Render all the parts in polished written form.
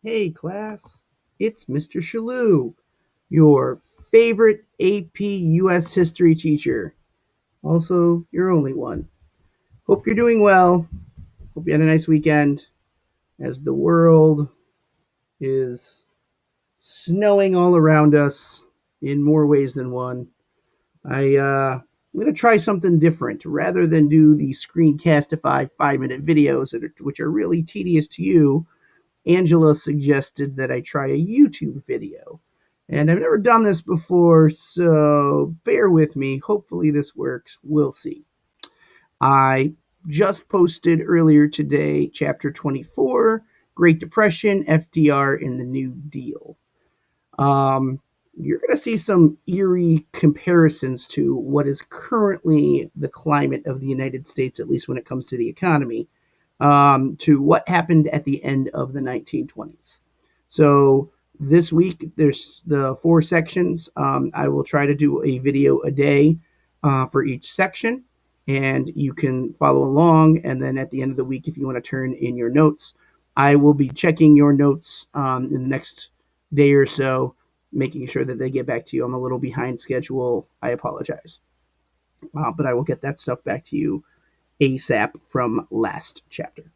Hey class, it's Mr. Shalou, your favorite AP US history teacher. Also, your only one. Hope you're doing well. Hope you had a nice weekend as the world is snowing all around us in more ways than one. I'm going to try something different. Rather than do the screencastify 5-minute videos, which are really tedious to you, Angela suggested that I try a YouTube video. And I've never done this before, so bear with me. Hopefully, this works. We'll see. I just posted earlier today chapter 24, Great Depression, FDR, and the New Deal. Um, you're going to see some eerie comparisons to what is currently the climate of the United States, at least when it comes to the economy, to what happened at the end of the 1920s. So this week, there's the 4 sections. I will try to do a video a day for each section, and you can follow along. And then at the end of the week, if you want to turn in your notes, I will be checking your notes in the next day or so, making sure that they get back to you. I'm a little behind schedule. I apologize. But I will get that stuff back to you ASAP from last chapter.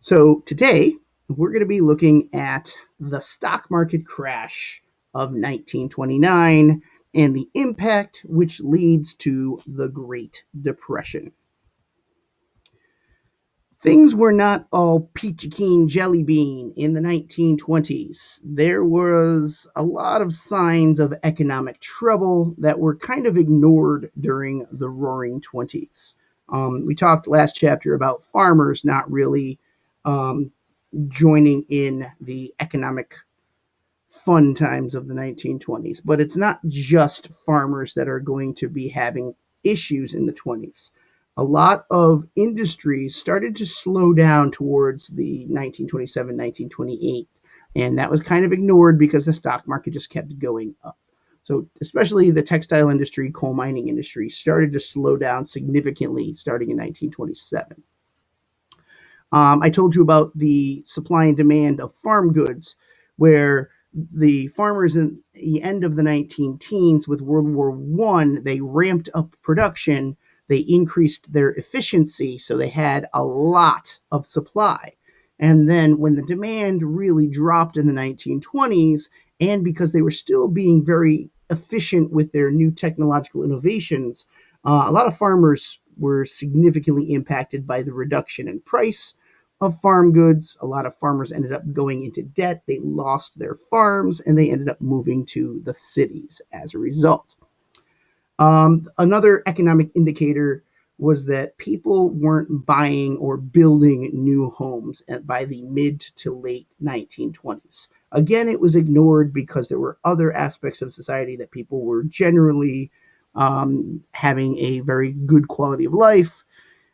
So today, we're going to be looking at the stock market crash of 1929 and the impact which leads to the Great Depression. Things were not all peachy keen jelly bean in the 1920s. There was a lot of signs of economic trouble that were kind of ignored during the Roaring Twenties. We talked last chapter about farmers not really um, joining in the economic fun times of the 1920s, but it's not just farmers that are going to be having issues in the 20s. A lot of industries started to slow down towards the 1927, 1928, and that was kind of ignored because the stock market just kept going up. So, especially the textile industry, coal mining industry started to slow down significantly starting in 1927. I told you about the supply and demand of farm goods, where the farmers in the end of the 19 teens with World War I, they ramped up production, they increased their efficiency, so they had a lot of supply. And then when the demand really dropped in the 1920s, and because they were still being very efficient with their new technological innovations, a lot of farmers were significantly impacted by the reduction in price of farm goods. A lot of farmers ended up going into debt. They lost their farms and they ended up moving to the cities as a result. Another economic indicator was that people weren't buying or building new homes by the mid to late 1920s. Again, it was ignored because there were other aspects of society that people were generally having a very good quality of life,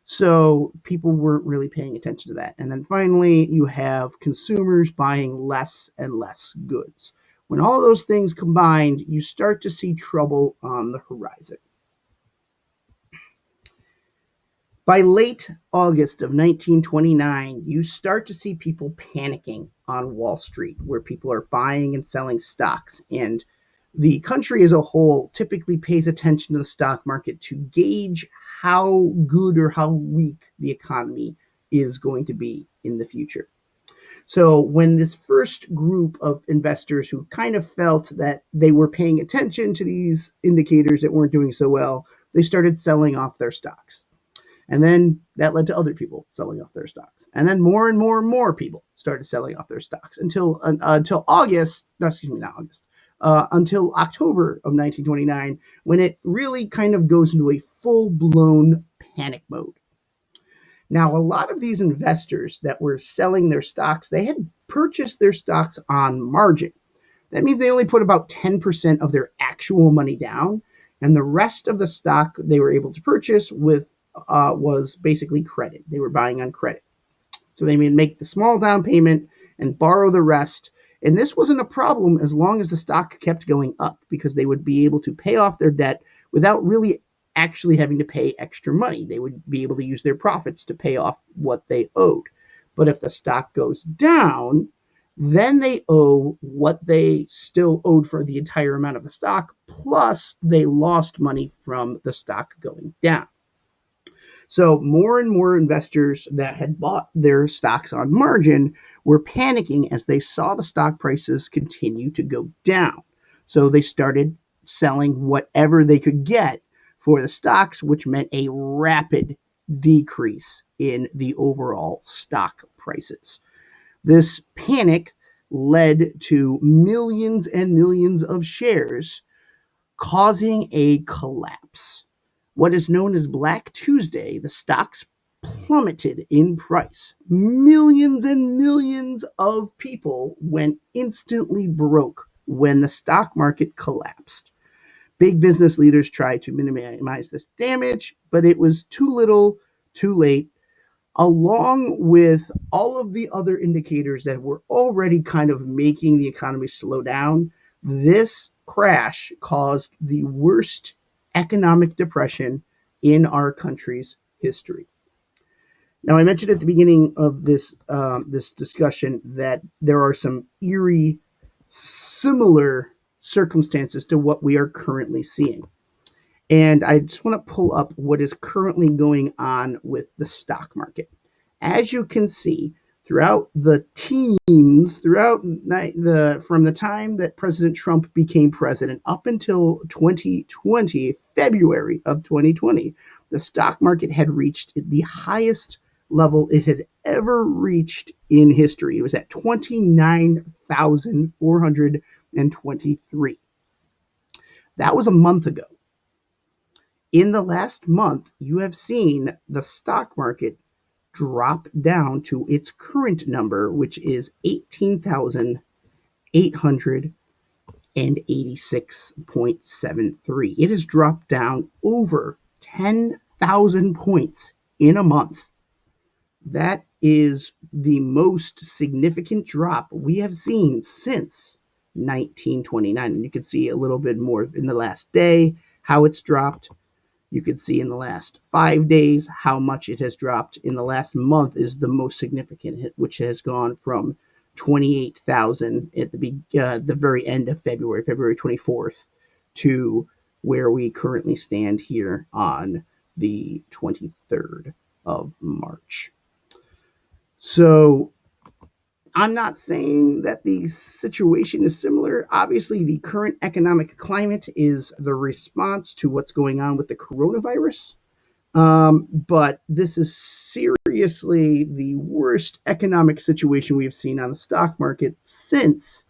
so people weren't really paying attention to that. And then finally, you have consumers buying less and less goods. When all of those things combined, you start to see trouble on the horizon. By late August of 1929, you start to see people panicking on Wall Street, where people are buying and selling stocks. And the country as a whole typically pays attention to the stock market to gauge how good or how weak the economy is going to be in the future. So when this first group of investors who kind of felt that they were paying attention to these indicators that weren't doing so well, they started selling off their stocks. And then that led to other people selling off their stocks. And then more and more and more people started selling off their stocks until August, no, excuse me, not August, until October of 1929, when it really kind of goes into a full blown panic mode. Now, a lot of these investors that were selling their stocks, they had purchased their stocks on margin. That means they only put about 10% of their actual money down, and the rest of the stock they were able to purchase with was basically credit. They were buying on credit. So they would make the small down payment and borrow the rest. And this wasn't a problem as long as the stock kept going up, because they would be able to pay off their debt without really actually having to pay extra money. They would be able to use their profits to pay off what they owed. But if the stock goes down, Then they owe what they still owed for the entire amount of the stock, plus they lost money from the stock going down. So more and more investors that had bought their stocks on margin were panicking as they saw the stock prices continue to go down. So they started selling whatever they could get for the stocks, which meant a rapid decrease in the overall stock prices. This panic led to millions and millions of shares, causing a collapse. What is known as Black Tuesday, the stocks plummeted in price. Millions and millions of people went instantly broke when the stock market collapsed. Big business leaders tried to minimize this damage, but it was too little, too late, along with all of the other indicators that were already kind of making the economy slow down. This crash caused the worst economic depression in our country's history. Now, I mentioned at the beginning of this discussion that there are some eerie, similar circumstances to what we are currently seeing. And I just want to pull up what is currently going on with the stock market. As you can see, throughout the teens, throughout from the time that President Trump became president up until 2020, February of 2020, the stock market had reached the highest level it had ever reached in history. It was at 29,423. That was a month ago. In the last month, you have seen the stock market drop down to its current number, which is 18,886.73. It has dropped down over 10,000 points in a month. That is the most significant drop we have seen since 1929. And you can see a little bit more in the last day how it's dropped. You can see in the last 5 days how much it has dropped. In the last month is the most significant hit, which has gone from 28,000 at the very end of February, February 24th, to where we currently stand here on the 23rd of March. So I'm not saying that the situation is similar. Obviously, the current economic climate is the response to what's going on with the coronavirus. But this is seriously the worst economic situation we've seen on the stock market since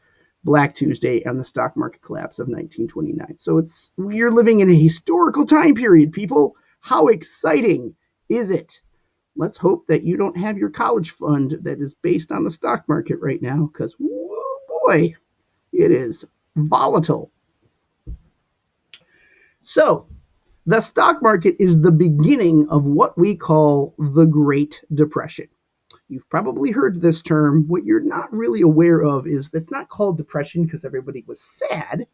Black Tuesday and the stock market collapse of 1929. So we're living in a historical time period, people. How exciting is it? Let's hope that you don't have your college fund that is based on the stock market right now, because, whoa, boy, it is volatile. So, the stock market is the beginning of what we call the Great Depression. You've probably heard this term. What you're not really aware of is it's not called depression because everybody was sad.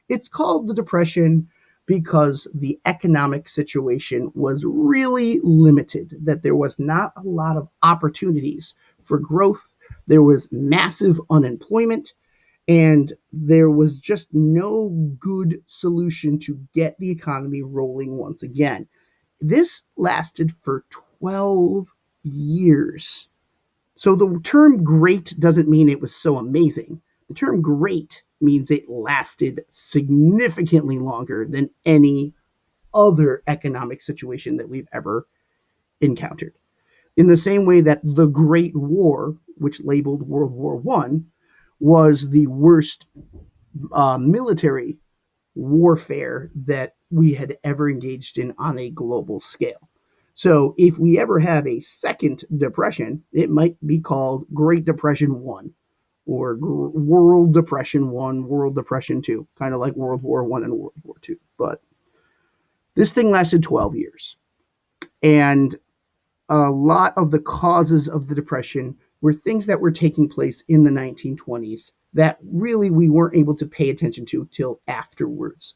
It's called the Depression because the economic situation was really limited, that there was not a lot of opportunities for growth. There was massive unemployment, and there was just no good solution to get the economy rolling once again. This lasted for 12 years. So the term great doesn't mean it was so amazing. The term great means it lasted significantly longer than any other economic situation that we've ever encountered. In the same way that the Great War, which labeled World War I, was the worst military warfare that we had ever engaged in on a global scale. So if we ever have a second depression, it might be called Great Depression 1 or World Depression 1, World Depression 2, kind of like World War 1 and World War 2. But this thing lasted 12 years. And a lot of the causes of the depression were things that were taking place in the 1920s that really we weren't able to pay attention to till afterwards.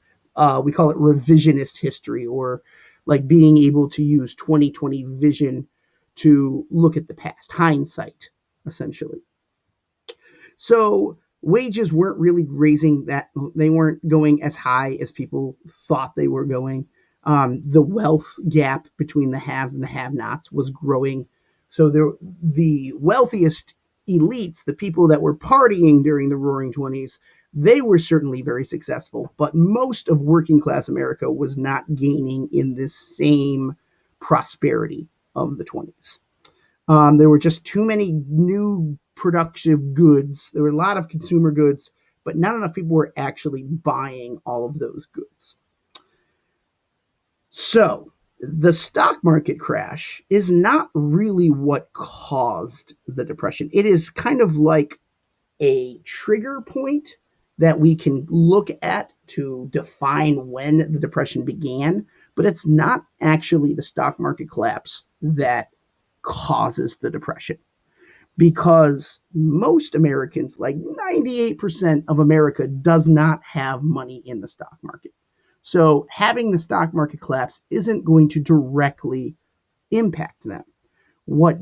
We call it revisionist history, or like being able to use 2020 vision to look at the past, hindsight, essentially. So wages weren't really raising that, they weren't going as high as people thought they were going. The wealth gap between the haves and the have nots was growing. So the wealthiest elites, the people that were partying during the Roaring Twenties, they were certainly very successful, but most of working class America was not gaining in this same prosperity of the 20s. There were just too many new productive goods. There were a lot of consumer goods, but not enough people were actually buying all of those goods. So the stock market crash is not really what caused the depression. It is kind of like a trigger point that we can look at to define when the depression began, but it's not actually the stock market collapse that causes the depression, because most Americans, like 98% of America, does not have money in the stock market. So having the stock market collapse isn't going to directly impact them. What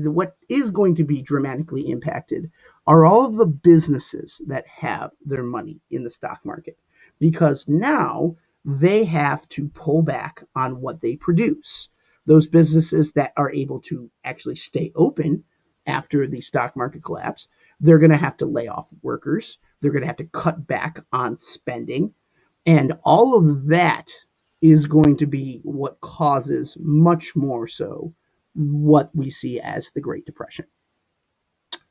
what is going to be dramatically impacted are all of the businesses that have their money in the stock market, because now they have to pull back on what they produce. Those businesses that are able to actually stay open after the stock market collapse, they're going to have to lay off workers. They're going to have to cut back on spending. And all of that is going to be what causes much more so what we see as the Great Depression.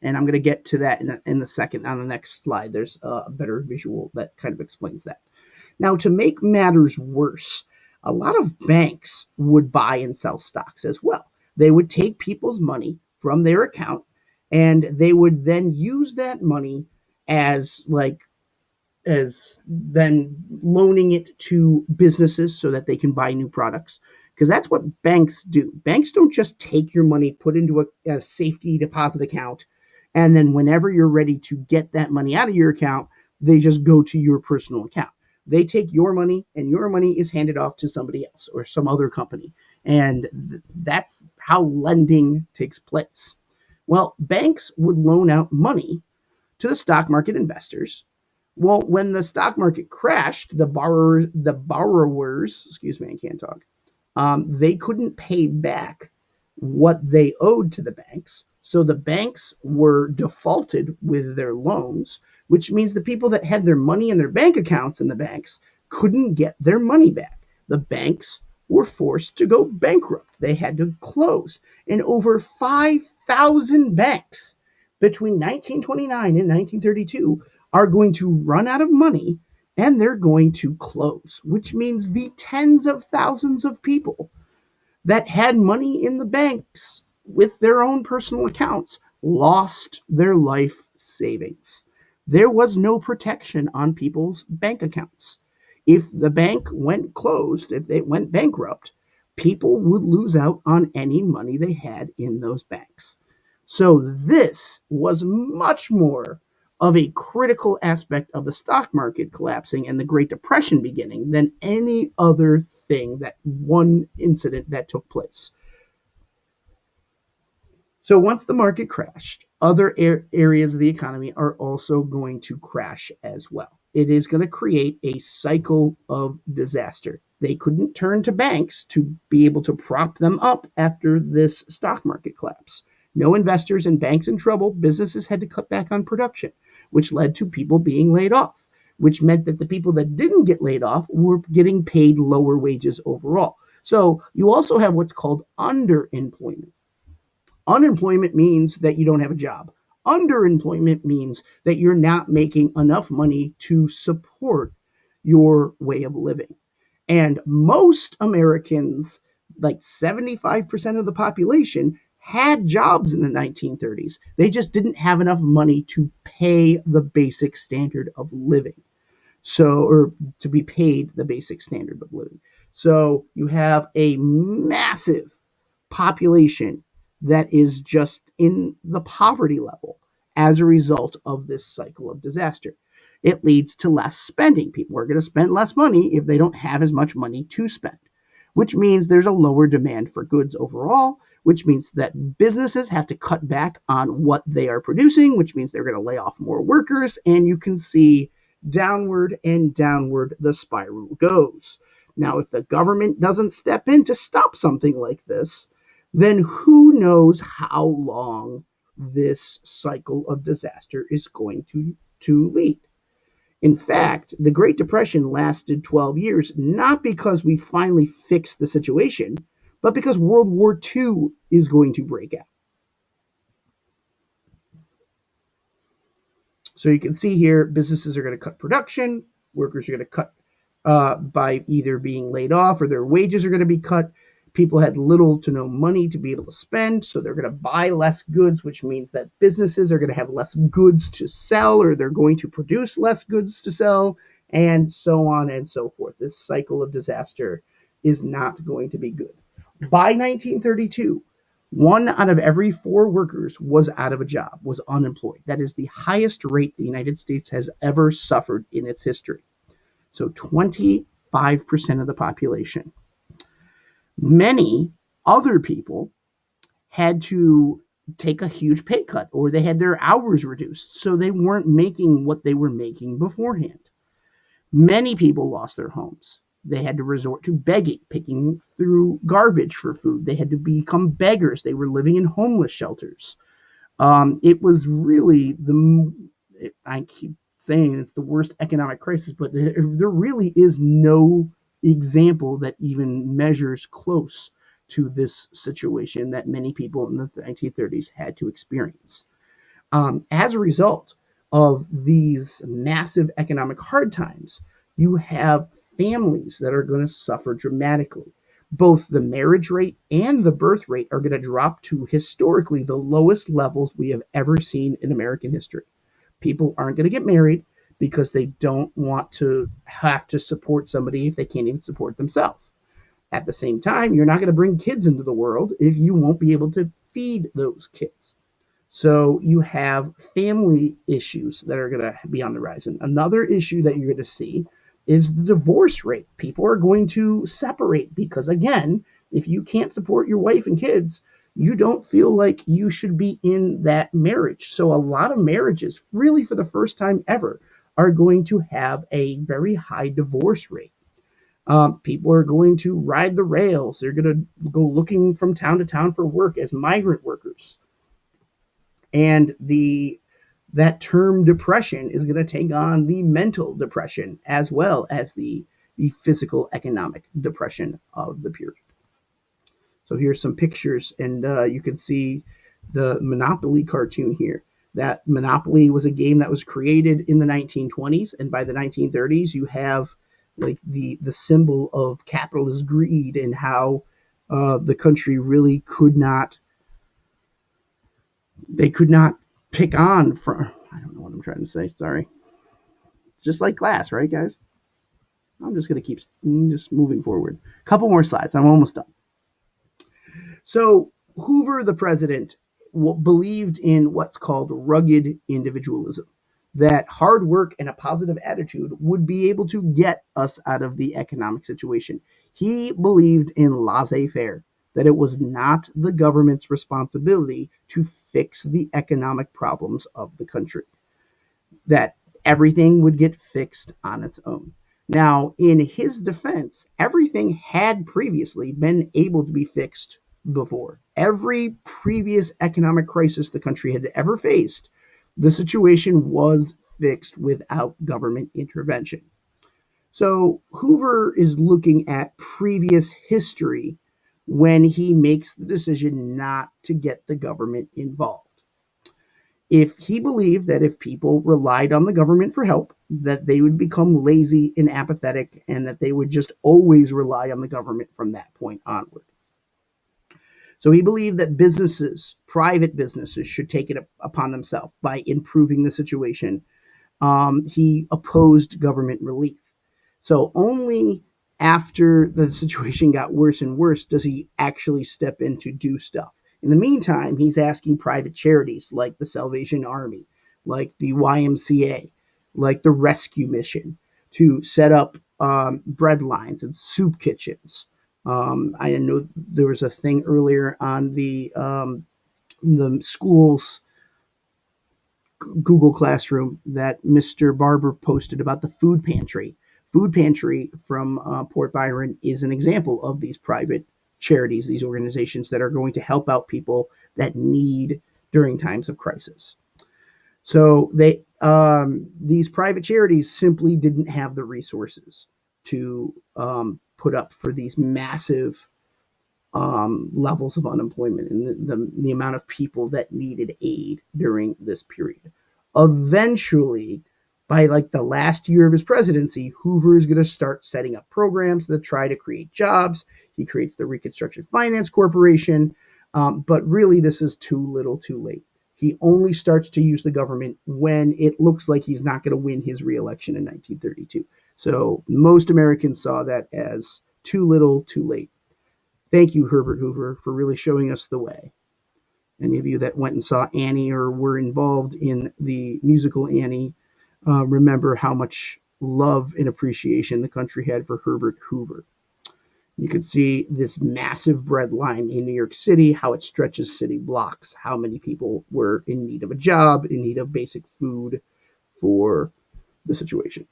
And I'm going to get to that in a second on the next slide. There's a better visual that kind of explains that. Now, to make matters worse, a lot of banks would buy and sell stocks as well. They would take people's money from their account and they would then use that money as like as then loaning it to businesses so that they can buy new products, because that's what banks do. Banks don't just take your money, put into a safety deposit account, and then whenever you're ready to get that money out of your account, they just go to your personal account. They take your money and your money is handed off to somebody else or some other company, and that's how lending takes place. Well, banks would loan out money to the stock market investors. Well, when the stock market crashed, the borrowers, excuse me, I can't talk. They couldn't pay back what they owed to the banks, so the banks were defaulted with their loans, which means the people that had their money in their bank accounts in the banks couldn't get their money back. The banks were forced to go bankrupt. They had to close, and over 5,000 banks between 1929 and 1932 are going to run out of money and they're going to close, which means the tens of thousands of people that had money in the banks with their own personal accounts lost their life savings. There was no protection on people's bank accounts. If the bank went closed, if they went bankrupt, people would lose out on any money they had in those banks. So this was much more of a critical aspect of the stock market collapsing and the Great Depression beginning than any other thing, that one incident that took place. So once the market crashed, other areas of the economy are also going to crash as well. It is going to create a cycle of disaster. They couldn't turn to banks to be able to prop them up after this stock market collapse. No investors and banks in trouble, businesses had to cut back on production, which led to people being laid off, which meant that the people that didn't get laid off were getting paid lower wages overall. So you also have what's called underemployment. Unemployment means that you don't have a job. Underemployment means that you're not making enough money to support your way of living. And most Americans, like 75% of the population, had jobs in the 1930s. They just didn't have enough money to pay the basic standard of living. So, or to be paid the basic standard of living. So you have a massive population that is just in the poverty level as a result of this cycle of disaster. It leads to less spending. People are going to spend less money if they don't have as much money to spend, which means there's a lower demand for goods overall, which means that businesses have to cut back on what they are producing, which means they're going to lay off more workers. And you can see downward and downward the spiral goes. Now, if the government doesn't step in to stop something like this, then who knows how long this cycle of disaster is going to lead. In fact, the Great Depression lasted 12 years, not because we finally fixed the situation, but because World War II is going to break out. So you can see here, businesses are going to cut production, workers are going to cut by either being laid off or their wages are going to be cut. People had little to no money to be able to spend, so they're going to buy less goods, which means that businesses are going to have less goods to sell, or they're going to produce less goods to sell, and so on and so forth. This cycle of disaster is not going to be good. By 1932, 1 out of every 4 workers was out of a job, was unemployed. That is the highest rate the United States has ever suffered in its history. So 25% of the population. Many other people had to take a huge pay cut or they had their hours reduced, so they weren't making what they were making beforehand. Many people lost their homes. They had to resort to begging, picking through garbage for food. They had to become beggars. They were living in homeless shelters. It was really I keep saying it's the worst economic crisis, but there really is no example that even measures close to this situation that many people in the 1930s had to experience. As a result of these massive economic hard times, you have families that are going to suffer dramatically. Both the marriage rate and the birth rate are going to drop to historically the lowest levels we have ever seen in American history. People aren't going to get married because they don't want to have to support somebody if they can't even support themselves. At the same time, you're not going to bring kids into the world if you won't be able to feed those kids. So you have family issues that are going to be on the rise. And another issue that you're going to see is the divorce rate. People are going to separate because, again, if you can't support your wife and kids, you don't feel like you should be in that marriage. So a lot of marriages, really for the first time ever, are going to have a very high divorce rate. People are going to ride the rails. They're going to go looking from town to town for work as migrant workers. And that term depression is going to take on the mental depression as well as the physical economic depression of the period. So here's some pictures, and you can see the Monopoly cartoon here. That Monopoly was a game that was created in the 1920s, and by the 1930s, you have like the symbol of capitalist greed and how the country really could not pick on from. I don't know what I'm trying to say. Sorry. It's just like glass, right, guys? I'm just going to keep just moving forward. A couple more slides. I'm almost done. So Hoover, the president, believed in what's called rugged individualism, that hard work and a positive attitude would be able to get us out of the economic situation. He believed in laissez-faire, that it was not the government's responsibility to fix the economic problems of the country, that everything would get fixed on its own. Now, in his defense, everything had previously been able to be fixed before. Every previous economic crisis the country had ever faced, the situation was fixed without government intervention. So Hoover is looking at previous history when he makes the decision not to get the government involved. If he believed that if people relied on the government for help, that they would become lazy and apathetic and that they would just always rely on the government from that point onward. So he believed that businesses, private businesses, should take it upon themselves by improving the situation. He opposed government relief. So only after the situation got worse and worse does he actually step in to do stuff. In the meantime, he's asking private charities like the Salvation Army, like the YMCA, like the Rescue Mission to set up bread lines and soup kitchens I know there was a thing earlier on the school's Google Classroom that Mr. Barber posted about the food pantry. Food Pantry from Port Byron is an example of these private charities, these organizations that are going to help out people that need during times of crisis. So these private charities simply didn't have the resources to put up for these massive levels of unemployment and the amount of people that needed aid during this period. Eventually, by like the last year of his presidency, Hoover is going to start setting up programs that try to create jobs. He creates the Reconstruction Finance Corporation, but really, this is too little, too late. He only starts to use the government when it looks like he's not going to win his reelection in 1932. So most Americans saw that as too little, too late. Thank you, Herbert Hoover, for really showing us the way. Any of you that went and saw Annie or were involved in the musical Annie remember how much love and appreciation the country had for Herbert Hoover. You could see this massive bread line in New York City, how it stretches city blocks, how many people were in need of a job, in need of basic food for the situation.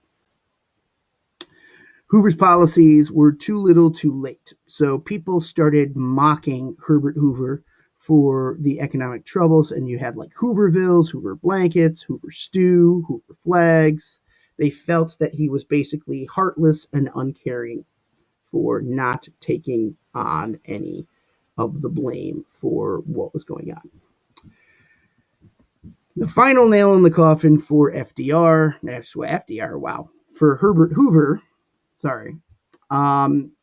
Hoover's policies were too little too late. So people started mocking Herbert Hoover for the economic troubles. And you had like Hoovervilles, Hoover blankets, Hoover stew, Hoover flags. They felt that he was basically heartless and uncaring for not taking on any of the blame for what was going on. The final nail in the coffin for FDR, wow, for Herbert Hoover, sorry,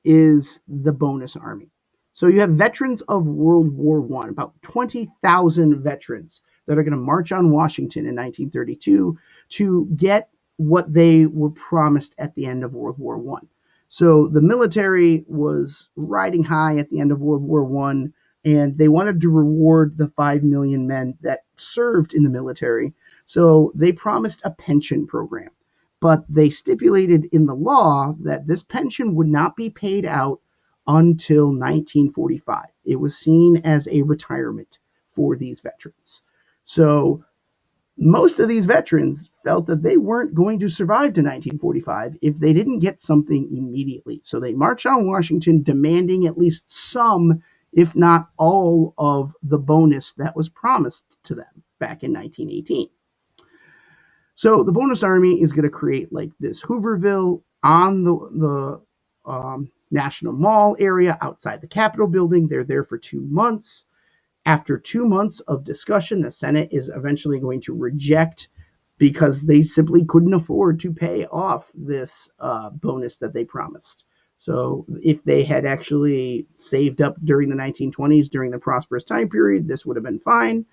is the bonus army. So you have veterans of World War One, about 20,000 veterans that are going to march on Washington in 1932 to get what they were promised at the end of World War One. So the military was riding high at the end of World War One, and they wanted to reward the 5 million men that served in the military. So they promised a pension program, but they stipulated in the law that this pension would not be paid out until 1945. It was seen as a retirement for these veterans. So most of these veterans felt that they weren't going to survive to 1945 if they didn't get something immediately. So they marched on Washington demanding at least some, if not all, of the bonus that was promised to them back in 1918. So the bonus army is going to create like this Hooverville on the National Mall area outside the Capitol building. They're there for 2 months. After 2 months of discussion, the Senate is eventually going to reject because they simply couldn't afford to pay off this bonus that they promised. So if they had actually saved up during the 1920s, during the prosperous time period, this would have been fine.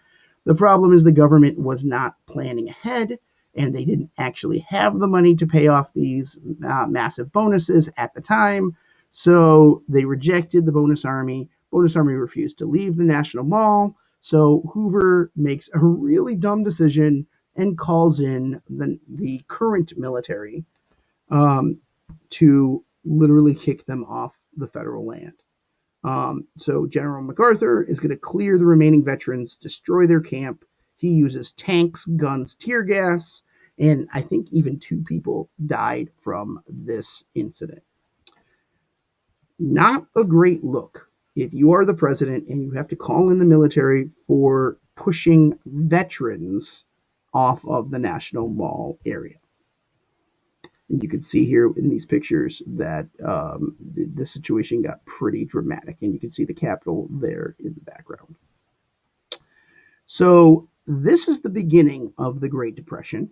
The problem is the government was not planning ahead, and they didn't actually have the money to pay off these massive bonuses at the time. So they rejected the bonus army. Bonus army refused to leave the National Mall. So Hoover makes a really dumb decision and calls in the current military to literally kick them off the federal land. So General MacArthur is going to clear the remaining veterans, destroy their camp. He uses tanks, guns, tear gas, and I think even 2 people died from this incident. Not a great look if you are the president and you have to call in the military for pushing veterans off of the National Mall area. And you can see here in these pictures that the situation got pretty dramatic, and you can see the Capitol there in the background. So this is the beginning of the Great Depression.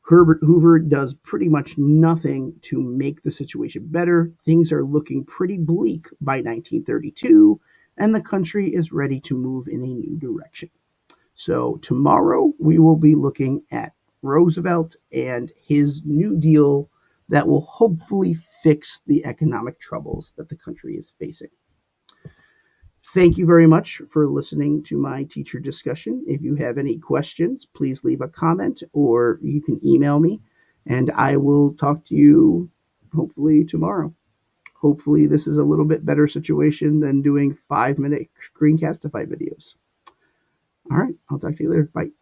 Herbert Hoover does pretty much nothing to make the situation better. Things are looking pretty bleak by 1932, and the country is ready to move in a new direction. So tomorrow we will be looking at Roosevelt and his New Deal that will hopefully fix the economic troubles that the country is facing. Thank you very much for listening to my teacher discussion. If you have any questions, please leave a comment or you can email me, and I will talk to you hopefully tomorrow. hopefully this is a little bit better situation than doing 5-minute screencastify videos. All right, I'll talk to you later. Bye.